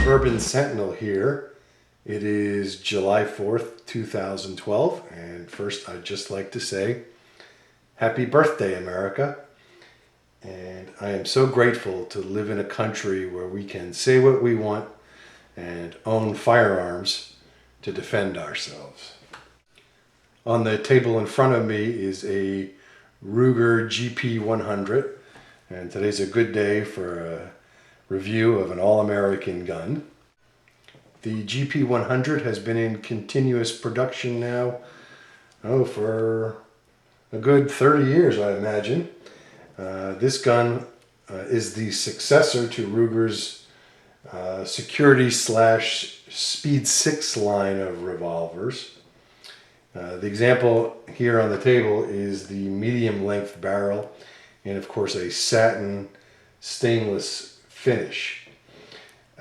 Suburban Sentinel here. It is July 4th, 2012, and first I'd just like to say happy birthday, America. And I am so grateful to live in a country where we can say what we want and own firearms to defend ourselves. On the table in front of me is a Ruger GP100, and today's a good day for a review of an all-American gun. The GP100 has been in continuous production now, for a good 30 years, I imagine. This gun is the successor to Ruger's security / Speed 6 line of revolvers. The example here on the table is the medium length barrel and of course a satin stainless finish.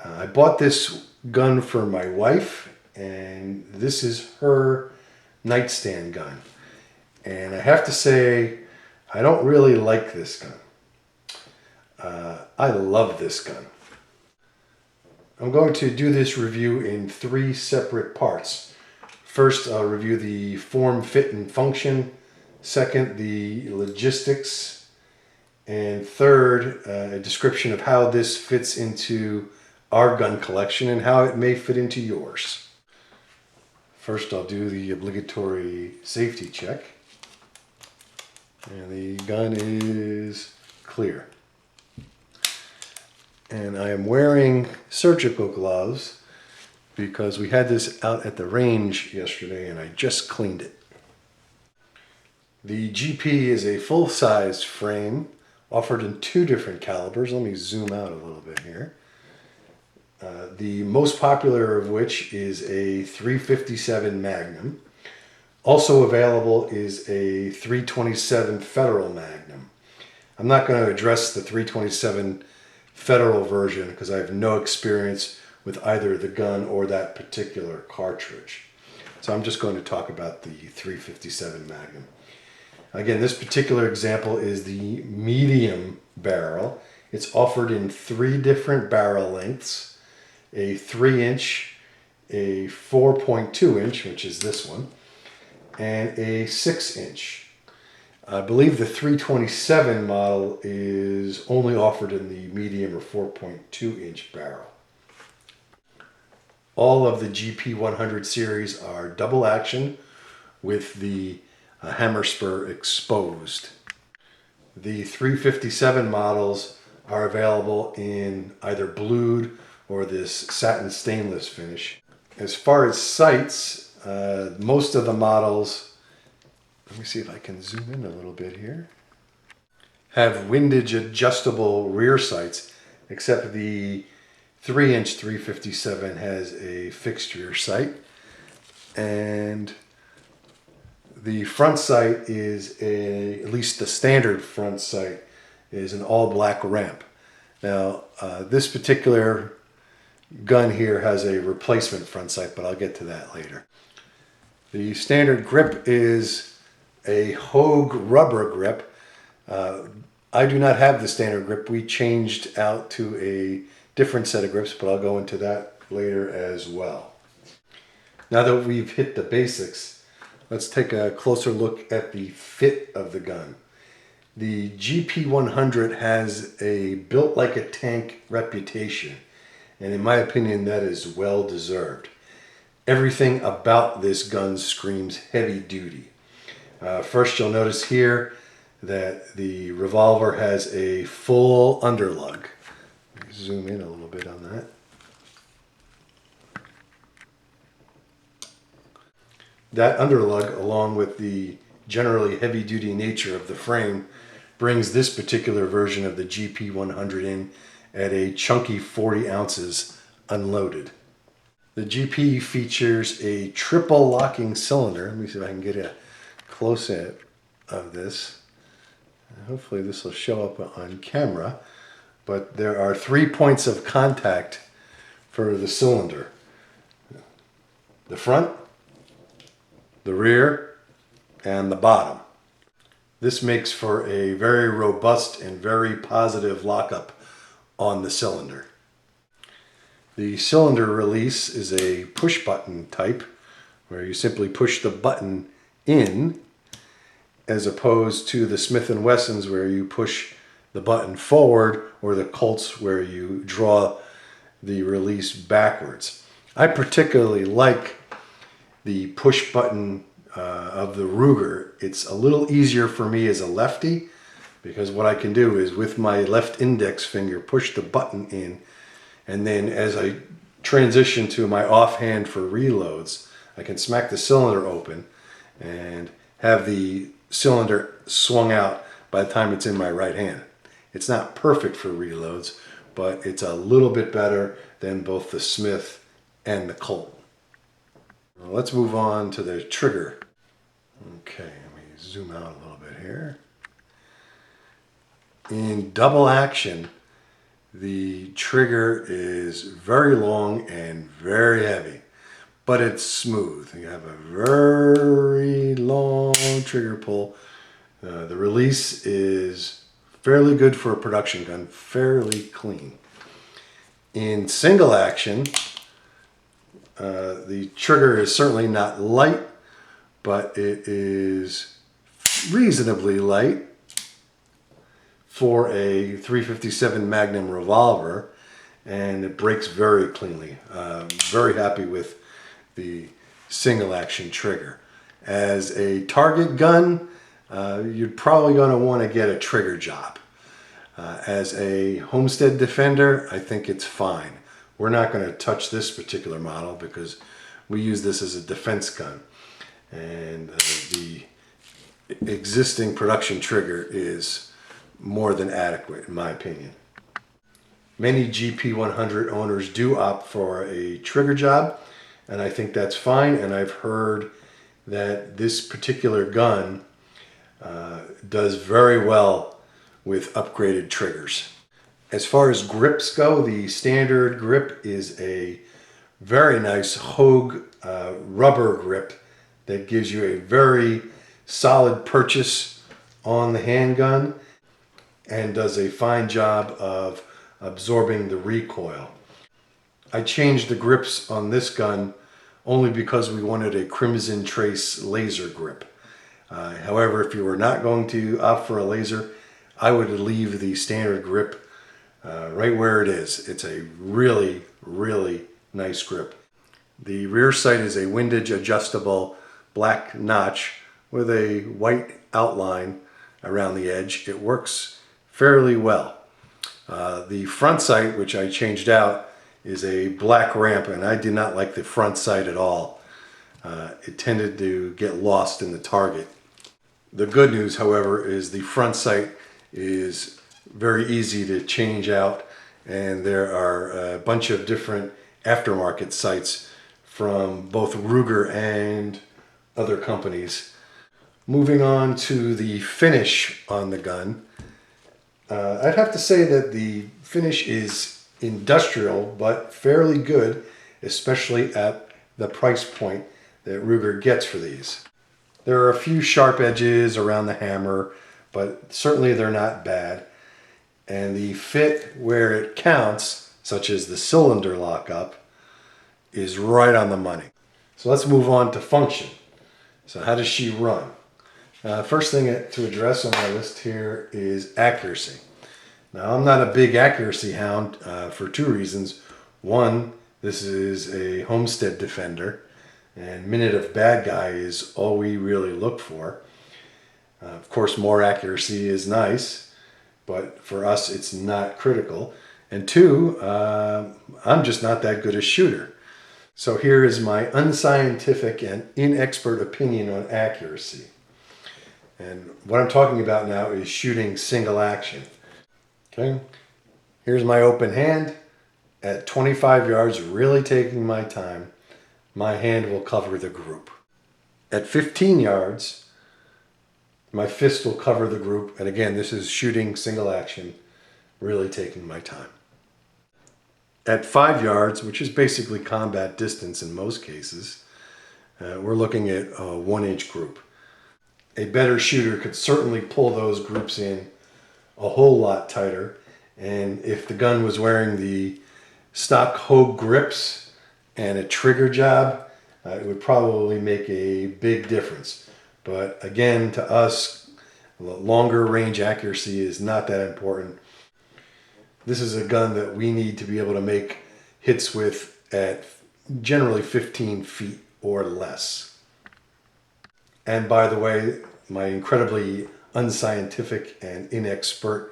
I bought this gun for my wife, and this is her nightstand gun. And I have to say, I don't really like this gun. I love this gun. I'm going to do this review in 3 separate parts. First, I'll review the form, fit, and function. Second, the logistics. And third, a description of how this fits into our gun collection and how it may fit into yours. First, I'll do the obligatory safety check. And the gun is clear. And I am wearing surgical gloves because we had this out at the range yesterday and I just cleaned it. The GP is a full-size frame offered in 2 different calibers. Let me zoom out a little bit here. The most popular of which is a .357 Magnum. Also available is a .327 Federal Magnum. I'm not going to address the .327 Federal version because I have no experience with either the gun or that particular cartridge. So I'm just going to talk about the .357 Magnum. Again, this particular example is the medium barrel. It's offered in 3 different barrel lengths: a 3-inch, a 4.2-inch, which is this one, and a 6-inch. I believe the .327 model is only offered in the medium or 4.2-inch barrel. All of the GP100 series are double action with the hammer spur exposed. The .357 models are available in either blued or this satin stainless finish. As far as sights, most of the models, let me see if I can zoom in a little bit here, have windage adjustable rear sights, except the 3-inch .357 has a fixed rear sight. And the front sight is at least the standard front sight is an all black ramp. Now, this particular gun here has a replacement front sight, but I'll get to that later. The standard grip is a Hogue rubber grip. I do not have the standard grip. We changed out to a different set of grips, but I'll go into that later as well. Now that we've hit the basics, let's take a closer look at the fit of the gun. The GP100 has a built like a tank reputation, and in my opinion that is well deserved. Everything about this gun screams heavy duty. First, you'll notice here that the Revolver has a full underlug. Let me zoom in a little bit on that. That underlug, along with the generally heavy-duty nature of the frame, brings this particular version of the GP100 in at a chunky 40 ounces unloaded. The GP features a triple locking cylinder. Let me see if I can get a close-up of this. Hopefully this will show up on camera. But there are 3 points of contact for the cylinder: the front, the rear, and the bottom. This makes for a very robust and very positive lockup on the cylinder. The cylinder release is a push button type, where you simply push the button in, as opposed to the Smith & Wessons where you push the button forward, or the Colts where you draw the release backwards. I particularly like the push button of the Ruger. It's a little easier for me as a lefty, because what I can do is with my left index finger push the button in, and then as I transition to my offhand for reloads, I can smack the cylinder open and have the cylinder swung out by the time it's in my right hand. It's not perfect for reloads, but it's a little bit better than both the Smith and the Colt. Well, let's move on to the trigger. Okay, let me zoom out a little bit here. In double action, the trigger is very long and very heavy, but it's smooth. You have a very long trigger pull. The release is fairly good for a production gun, fairly clean. In single action, the trigger is certainly not light, but it is reasonably light for a .357 Magnum revolver, and it breaks very cleanly. Very happy with the single action trigger. As a target gun, you're probably going to want to get a trigger job. As a homestead defender, I think it's fine. We're not going to touch this particular model because we use this as a defense gun, and the existing production trigger is more than adequate in my opinion. Many GP100 owners do opt for a trigger job, and I think that's fine, and I've heard that this particular gun does very well with upgraded triggers. As far as grips go, the standard grip is a very nice Hogue rubber grip that gives you a very solid purchase on the handgun and does a fine job of absorbing the recoil. I changed the grips on this gun only because we wanted a Crimson Trace laser grip. However, if you were not going to opt for a laser, I would leave the standard grip right where it is. It's a really, really nice grip. The rear sight is a windage adjustable black notch with a white outline around the edge. It works fairly well. The front sight, which I changed out, is a black ramp, and I did not like the front sight at all. It tended to get lost in the target. The good news, however, is the front sight is very easy to change out, and there are a bunch of different aftermarket sights from both Ruger and other companies. Moving on to the finish on the gun, I'd have to say that the finish is industrial but fairly good, especially at the price point that Ruger gets for these. There are a few sharp edges around the hammer, but certainly they're not bad. And the fit where it counts, such as the cylinder lockup, is right on the money. So let's move on to function. So how does she run? First thing to address on my list here is accuracy. Now, I'm not a big accuracy hound for two reasons. One, this is a homestead defender, and minute of bad guy is all we really look for. Of course, more accuracy is nice, but for us it's not critical. And two, I'm just not that good a shooter. So here is my unscientific and inexpert opinion on accuracy. And what I'm talking about now is shooting single action. Okay, here's my open hand. At 25 yards, really taking my time, my hand will cover the group. At 15 yards, my fist will cover the group. And again, this is shooting single action, really taking my time. At 5 yards, which is basically combat distance in most cases, we're looking at a 1-inch group. A better shooter could certainly pull those groups in a whole lot tighter, and if the gun was wearing the stock Hogue grips and a trigger job, it would probably make a big difference. But again, to us, longer range accuracy is not that important. This is a gun that we need to be able to make hits with at generally 15 feet or less. And by the way, my incredibly unscientific and inexpert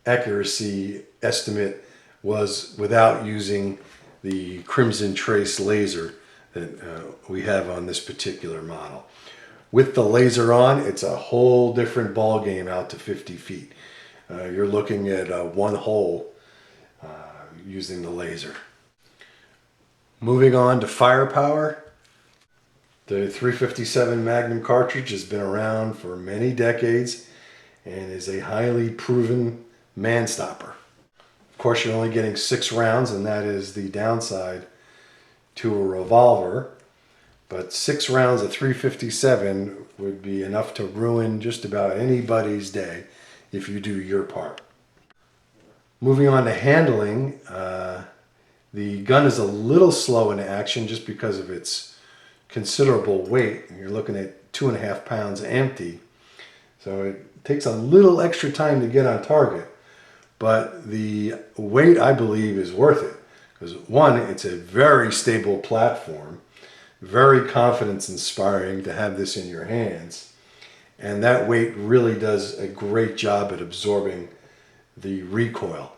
accuracy estimate was without using the Crimson Trace laser that we have on this particular model. With the laser on, it's a whole different ball game out to 50 feet. You're looking at one hole using the laser. Moving on to firepower, the 357 Magnum cartridge has been around for many decades and is a highly proven man stopper. Of course, you're only getting 6 rounds, and that is the downside to a revolver. But 6 rounds of 357 would be enough to ruin just about anybody's day if you do your part. Moving on to handling, the gun is a little slow in action just because of its considerable weight. You're looking at 2.5 pounds empty. So it takes a little extra time to get on target. But the weight, I believe, is worth it. Because one, it's a very stable platform. Very confidence inspiring to have this in your hands. And that weight really does a great job at absorbing the recoil.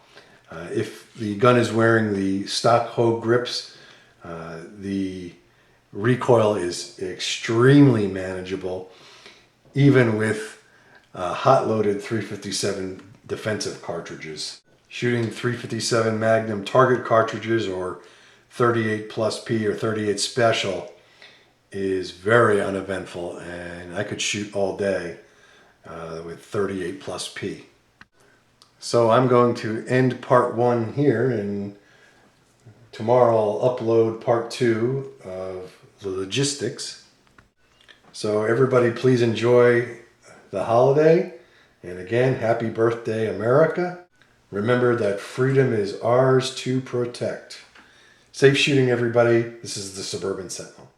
If the gun is wearing the stock Hogue grips, the recoil is extremely manageable, even with hot-loaded 357 defensive cartridges. Shooting 357 Magnum target cartridges or 38 plus P or 38 special is very uneventful, and I could shoot all day with 38 plus P. So I'm going to end part 1 here, and tomorrow I'll upload part 2 of the logistics. So everybody please enjoy the holiday, and again, happy birthday, America. Remember that freedom is ours to protect. Safe shooting, everybody. This is the Suburban Sentinel.